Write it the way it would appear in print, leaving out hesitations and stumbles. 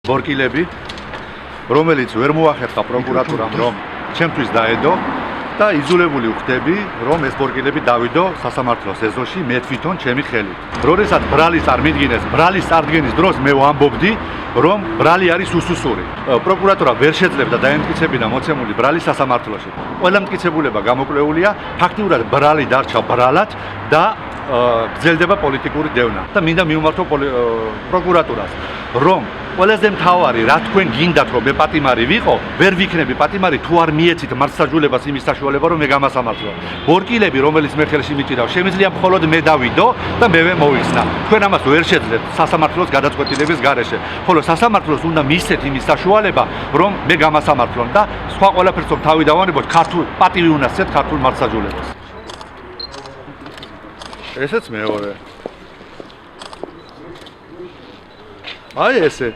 ბორკილები, რომელიც ვერ მოახერხა პროკურატურამ, რომ ჩემთვის დაედო და იძულებული ვხდები, რომ ეს ბორკილები დავიდო სასამართლოს ეზოში მე თვითონ ჩემი ხელით. როდესაც ბრალი წარმიდგინეს, ბრალის წარდგენის დროს მე ვამბობდი, რომ ბრალი არის უსუსური. პროკურატურა ვერ შეძლებდა დაემტკიცებინა მოცემული ბრალი სასამართლოში. ყველა მტკიცებულება გამოკვლეულია, ფაქტიურად ბრალი დარჩა ბრალად და გრძელდება პოლიტიკური დევნა. და მინდა მივმართო პროკურატურას, რომ ყველაზე მთავარი, რა თქვენ გინდათ, რომ მე პატიმარი ვიყო, ვერ ვიქნები პატიმარი, თუ არ მიეცით მარცხაჯულებას იმის საშუალება, რომ მე გამასამართლო. ბორკილები, რომელიც მე ხელში მიჭირავს, შემიძლია მხოლოდ მე დავიდო და მე მოვიხსნა. თქვენ ამას ვერ შეძლებთ სასამართლოს გადაწყვეტილების გარეშე. ხოლო სასამართლოს უნდა მისცეთ იმის საშუალება, რომ მე გამასამართლონ და სხვა ყველაფერს რომ თავი დავანებოთ, ქართულ პატივი უნდა სცეთ ქართულ მარცხაჯულებას. ესეც მეორე. აი ესე